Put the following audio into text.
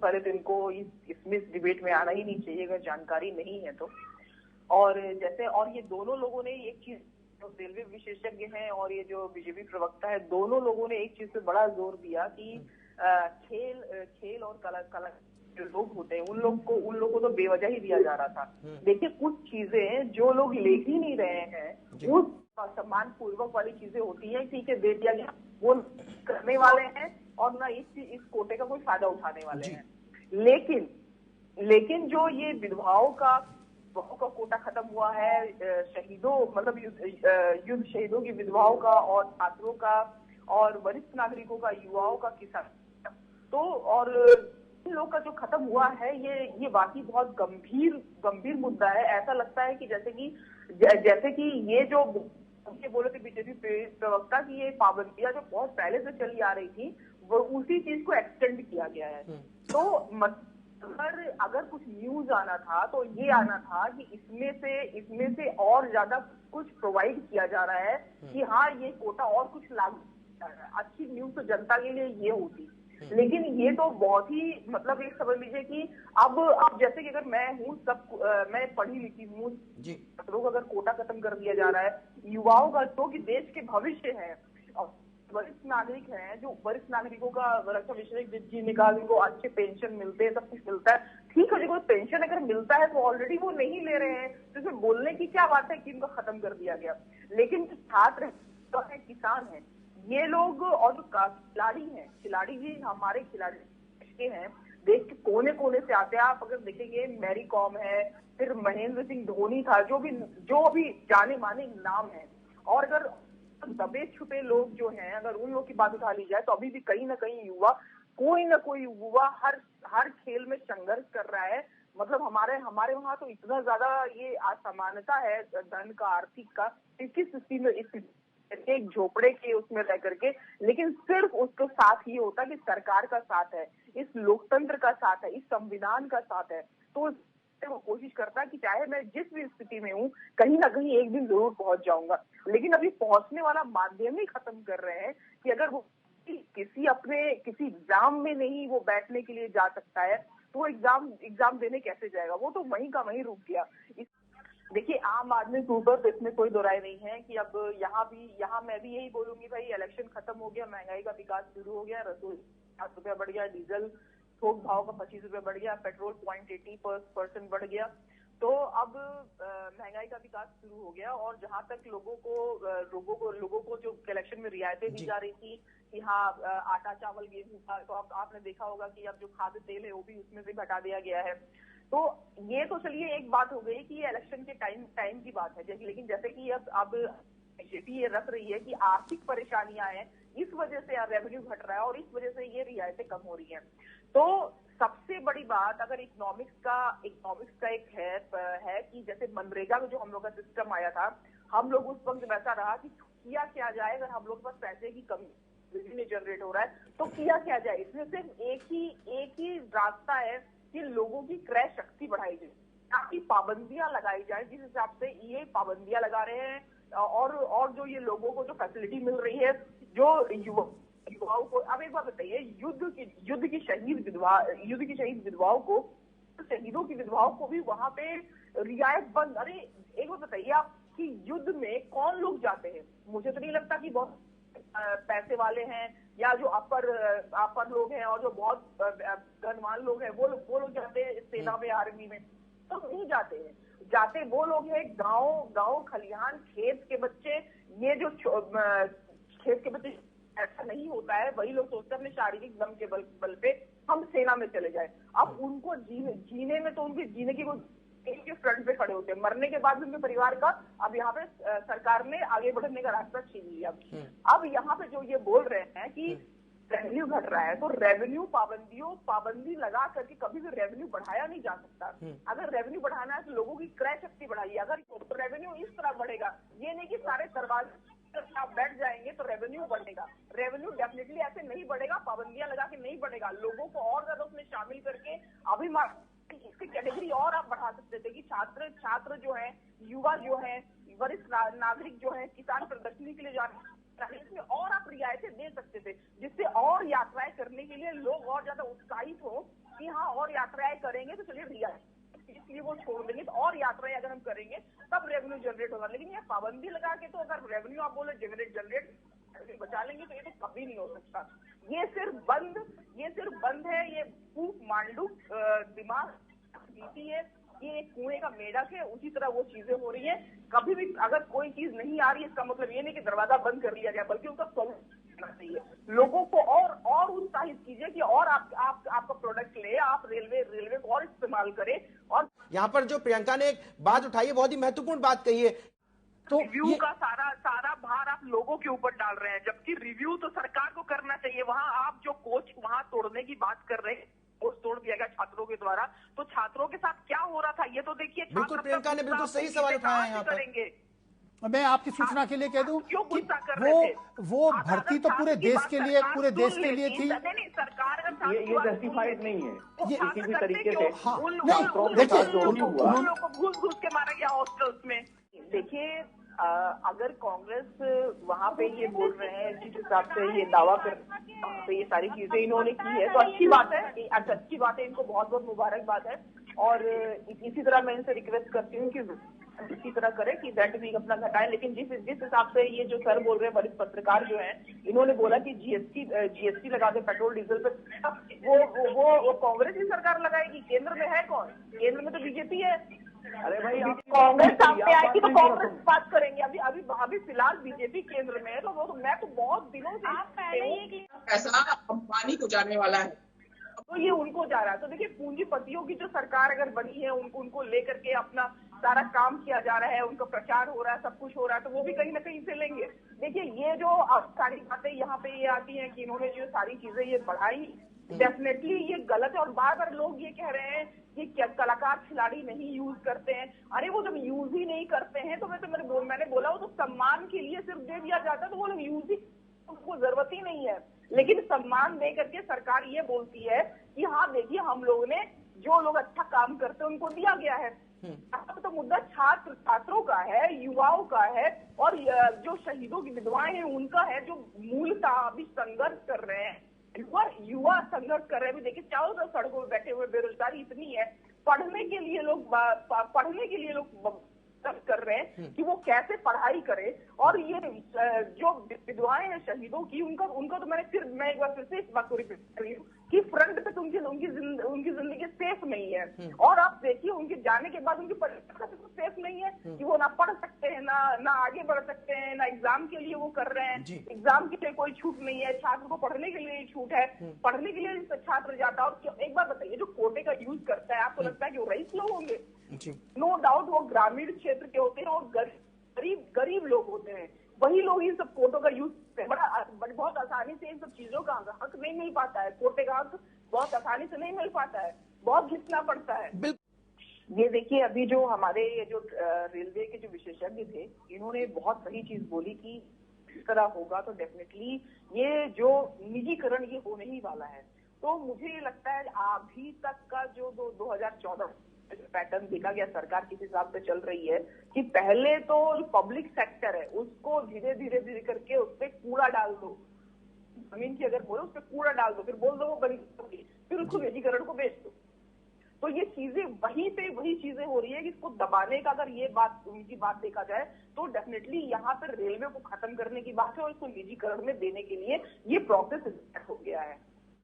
पहले तो इनको इसमें इस डिबेट में आना ही नहीं चाहिए अगर जानकारी नहीं है तो। और जैसे और ये दोनों लोगों ने एक चीज, जो रेलवे विशेषज्ञ हैं और ये जो बीजेपी प्रवक्ता है, दोनों लोगों ने एक चीज पे बड़ा जोर दिया कि खेल और कला जो लोग होते हैं उन लोग को तो बेवजह ही दिया जा रहा था। देखिए कुछ चीजें जो लोग ले ही नहीं रहे हैं उस सम्मान पूर्वक वाली चीजें होती है, ठीक है दे दिया गया, वो करने वाले हैं और ना इस कोटे का कोई फायदा उठाने वाले हैं। लेकिन जो ये विधवाओं का कोटा खत्म हुआ है, शहीदों मतलब युद्ध शहीदों की विधवाओं का और छात्रों का और वरिष्ठ नागरिकों का, युवाओं का, किसान तो और इन लोग का जो खत्म हुआ है, ये वाकई बहुत गंभीर मुद्दा है। ऐसा लगता है कि जैसे कि ये जो बोले थे बीजेपी प्रवक्ता की ये पाबंदियां जो बहुत पहले से चली आ रही थी वो उसी चीज को एक्सटेंड किया गया है। तो अगर कुछ न्यूज आना था तो ये आना था कि इसमें से और ज्यादा कुछ प्रोवाइड किया जा रहा है कि हाँ ये कोटा और कुछ लागू किया जा रहा है। अच्छी न्यूज तो जनता के लिए ये होती, लेकिन ये तो बहुत ही मतलब एक समझ लीजिए कि अब जैसे कि अगर मैं हूँ मैं पढ़ी लिखी हूँ, लोग अगर कोटा खत्म कर दिया जा रहा है, युवाओं का जो कि देश के भविष्य है, वरिष्ठ नागरिक हैं, जो वरिष्ठ नागरिकों का रक्षा विशेषज्ञ जी ने कहा जिनको अच्छे पेंशन मिलते हैं, सब कुछ मिलता है, ठीक है जिनको पेंशन अगर मिलता है तो ऑलरेडी वो नहीं ले रहे हैं, तो इसमें बोलने की क्या बात है कि इनको खत्म कर दिया गया। लेकिन छात्र है, किसान है, ये लोग और जो खिलाड़ी भी हमारे खिलाड़ी हैं, देश के कोने कोने से आते हैं। आप अगर देखेंगे मैरी कॉम है, फिर महेंद्र सिंह धोनी था, जो अभी जाने माने नाम है। और अगर दबे छुपे लोग जो हैं, अगर उन लोग की बात उठा ली जाए तो अभी भी कहीं ना कहीं कोई ना कोई युवा हर खेल में संघर्ष कर रहा है। मतलब हमारे वहां तो इतना ज्यादा ये असमानता है धन का, आर्थिक का, किस स्थिति में एक झोपड़े के उसमें रह करके, लेकिन सिर्फ उसके साथ ही होता कि सरकार का साथ है, इस लोकतंत्र का साथ है, इस संविधान का साथ है, तो वो कोशिश करता है कि चाहे मैं जिस भी स्थिति में हूँ कहीं ना कहीं एक दिन जरूर पहुंच जाऊंगा। लेकिन अभी पहुंचने वाला माध्यम ही खत्म कर रहे हैं कि अगर वो किसी एग्जाम में नहीं वो बैठने के लिए जा सकता है तो वो एग्जाम देने कैसे जाएगा, वो तो वहीं का वहीं रुक गया। देखिए आम आदमी के ऊपर तो इसमें कोई दो राय नहीं है कि अब यहाँ मैं भी यही बोलूंगी भाई, इलेक्शन खत्म हो गया, महंगाई का विकास शुरू हो गया, रसोई 7 रुपया बढ़ गया, डीजल थोक भाव का 25 रुपया बढ़ गया, पेट्रोल 0.80% बढ़ गया, तो अब महंगाई का विकास शुरू हो गया। और जहां तक लोगों को जो इलेक्शन में रियायतें दी जा रही थी कि हाँ आटा चावल गेहूं का, तो अब आपने देखा होगा कि अब जो खाद्य तेल है वो भी उसमें से घटा दिया गया है। तो ये तो चलिए एक बात हो गई कि ये इलेक्शन के टाइम की बात है, लेकिन जैसे कि अब बीजेपी ये रख रही है कि आर्थिक परेशानियां हैं, इस वजह से रेवेन्यू घट रहा है और इस वजह से ये रियायतें कम हो रही हैं। तो सबसे बड़ी बात अगर इकोनॉमिक्स का एक है कि जैसे मनरेगा में जो हम लोग का सिस्टम आया था, हम लोग उस वक्त वैसा रहा कि किया क्या जाए, अगर हम लोग के पास पैसे की कमी नहीं जनरेट हो रहा है तो किया क्या जाए। इसमें सिर्फ एक ही रास्ता है कि लोगों की क्रय शक्ति बढ़ाई जाए, ताकि पाबंदियां लगाई जाए जिस हिसाब से ये पाबंदियां लगा रहे हैं, और जो ये लोगों को जो फैसिलिटी मिल रही है, जो युवाओं को। अब एक बात बताइए, युद्ध की शहीद विधवाओं को, शहीदों की विधवाओं को भी वहां पे रियायत बंद। अरे एक बात बताइए आप कि युद्ध में कौन लोग जाते हैं? मुझे तो नहीं लगता कि बहुत पैसे वाले हैं या जो अपर लोग हैं और जो बहुत धनवान लोग हैं वो लोग जाते हैं सेना में, आर्मी में, तो नहीं जाते हैं। जाते वो लोग हैं गांव खलिहान, खेत के बच्चे। ये जो खेत के बच्चे, ऐसा नहीं होता है, वही लोग सोचते हैं अपने शारीरिक दम के बल पे हम सेना में चले जाए। अब उनको जीने में तो उनके जीने की के फ्रंट पे खड़े होते हैं, मरने के बाद भी उनके परिवार का अब यहाँ पे सरकार ने आगे बढ़ने का रास्ता छीन लिया। अब यहाँ पे जो ये बोल रहे हैं कि रेवेन्यू घट रहा है, तो रेवेन्यू पाबंदी लगा करके कभी भी रेवेन्यू बढ़ाया नहीं जा सकता। अगर रेवेन्यू बढ़ाना है तो लोगों की क्रय शक्ति बढ़ाइए। अगर तो रेवेन्यू इस तरह बढ़ेगा, ये नहीं कि सारे दरवाजे आप बैठ जाएंगे तो रेवेन्यू बढ़ेगा। रेवेन्यू डेफिनेटली ऐसे नहीं बढ़ेगा, पाबंदियां लगा के नहीं बढ़ेगा। लोगों को और ज्यादा उसमें शामिल करके अभिमान इसकी कैटेगरी और आप बढ़ा सकते थे कि छात्र जो है, युवा जो है, वरिष्ठ नागरिक जो है, किसान प्रदर्शनी के लिए जा रहे हैं, इसमें और आप रियायतें दे सकते थे, जिससे और यात्राएं करने के लिए लोग और ज्यादा उत्साहित हो कि हाँ और यात्राएं करेंगे तो चलिए रियायत, इसलिए वो छोड़ देंगे, तो और यात्राएं अगर हम करेंगे तब रेवेन्यू जनरेट होगा। लेकिन ये पाबंदी लगा के तो अगर रेवेन्यू आप बोले जनरेट बचा लेंगे तो ये तो कभी नहीं हो सकता। ये सिर्फ बंद है, ये फूक मांडू दिमाग नीति है, ये एक कुएं का मेढक है, उसी तरह वो चीजें हो रही है। कभी भी अगर कोई चीज नहीं आ रही है, इसका मतलब ये नहीं कि दरवाजा बंद कर लिया गया, बल्कि उसका सोल्यूशन करना चाहिए। लोगों को और उत्साहित कीजिए कि और आपका प्रोडक्ट ले, आप रेलवे को और इस्तेमाल करें। और यहाँ पर जो प्रियंका ने एक बात उठाई है, बहुत ही महत्वपूर्ण बात कही है, तो रिव्यू का सारा भार आप लोगों के ऊपर डाल रहे हैं, जबकि रिव्यू तो सरकार को करना चाहिए। वहां आप जो कोच वहां तोड़ने की बात कर रहे हैं, कोच तोड़ दिया गया छात्रों के द्वारा, तो छात्रों के साथ क्या हो रहा था ये तो देखिए। बिल्कुल प्रियंका ने बिल्कुल सही सवाल उठाया है यहाँ पर। करेंगे मैं आपकी सूचना के लिए कह दूं क्यों कि गुस्सा कर रहे थे? वो भर्ती तो पूरे देश के लिए थी। नहीं, सरकार ये जस्टिफाइड नहीं है किसी भी तरीके से। हाँ, उन लोगों को घूस के मारा गया हॉस्टल्स में। देखिए, अगर कांग्रेस वहां पे ये बोल रहे हैं जिस हिसाब से ये दावा कर तो ये सारी चीजें इन्होंने की है, तो अच्छी बात है, अच्छी बात है, इनको बहुत बहुत मुबारकबाद है। और इसी तरह मैं इनसे रिक्वेस्ट करती हूँ कि इसी तरह करें कि दैट वीक अपना घटाएं। लेकिन जिस हिसाब से ये जो सर बोल रहे हैं, वरिष्ठ पत्रकार जो हैं, इन्होंने बोला कि जीएसटी लगा दे पेट्रोल डीजल पे, वो कांग्रेस की सरकार लगाएगी। केंद्र में है कौन? केंद्र में तो बीजेपी है। अरे भाई, कांग्रेस सामने आएगी तो कांग्रेस बात करेंगे। अभी फिलहाल बीजेपी केंद्र में है, तो वो मैं तो बहुत दिनों से ऐसा अंबानी को जाने वाला है, तो ये उनको जा रहा है। तो देखिए, पूंजीपतियों की जो सरकार अगर बनी है, उनको लेकर के अपना सारा काम किया जा रहा है, उनका प्रचार हो रहा है, सब कुछ हो रहा है, तो वो भी कहीं ना कहीं से लेंगे। देखिए, ये जो सारी बातें यहाँ पे ये आती हैं कि इन्होंने जो सारी चीजें ये बढ़ाई, डेफिनेटली ये गलत है। और बार बार लोग ये कह रहे हैं कि क्या कलाकार खिलाड़ी नहीं यूज करते हैं। अरे वो जब यूज ही नहीं करते हैं तो मैंने बोला वो तो सम्मान के लिए सिर्फ दे दिया जाता है, तो वो लोग यूज ही, उनको जरूरत ही नहीं है। लेकिन सम्मान दे करके सरकार ये बोलती है कि हाँ देखिए, हम लोगों ने जो लोग अच्छा काम करते हैं उनको दिया गया है। अब तो मुद्दा छात्रों का है, युवाओं का है, और जो शहीदों की विधवाएं हैं उनका है, जो मूलतः अभी संघर्ष कर रहे हैं। युवा संघर्ष कर रहे हैं। देखिए, चारों तरफ सड़कों में बैठे हुए, बेरोजगारी इतनी है, पढ़ने के लिए लोग कर रहे हैं कि वो कैसे पढ़ाई करें। और ये जो विधवाएं हैं शहीदों की, उनका तो मैं एक बार फिर से इस बात को रिपीट कर रही हूँ कि फ्रंट पे तो उनकी जिंदगी सेफ नहीं है। और आप देखिए, उनके जाने के बाद उनकी परीक्षा तो सेफ नहीं है कि वो ना पढ़ सकते हैं, ना आगे बढ़ सकते हैं, ना एग्जाम के लिए वो कर रहे हैं। एग्जाम के लिए कोई छूट नहीं है, छात्र को पढ़ने के लिए छूट है, पढ़ने के लिए छात्र जाता है। और एक बार बताइए, जो कोटे का यूज करता है, आपको लगता है कि वो रईस लोग होंगे? नो डाउट वो ग्रामीण क्षेत्र के होते हैं और गरीब लोग होते हैं। वही लोग इन सब कोटों का यूज करते हैं। बहुत आसानी से इन सब चीजों का हक नहीं मिल पाता है। कोटे का हक बहुत आसानी से नहीं मिल पाता है, बहुत घिसना पड़ता है। ये देखिए, अभी जो हमारे रेलवे के जो विशेषज्ञ थे, इन्होंने बहुत सही चीज बोली कि इस तरह होगा तो डेफिनेटली ये जो निजीकरण ये होने ही वाला है। तो मुझे ये लगता है अभी तक का जो 2014 पैटर्न देखा गया, सरकार किस हिसाब से चल रही है कि पहले तो पब्लिक सेक्टर है उसको धीरे करके उस पर कूड़ा डाल दो, जमीन की अगर बोले उस पर कूड़ा डाल दो, फिर बोल दो वो बंद, फिर उसको निजीकरण को बेच दो। तो ये चीजें वही चीजें हो रही है कि इसको दबाने का अगर ये बात उनकी बात देखा जाए तो डेफिनेटली यहाँ पर रेलवे को खत्म करने की बात है और इसको निजीकरण में देने के लिए ये प्रोसेस स्टार्ट हो गया है।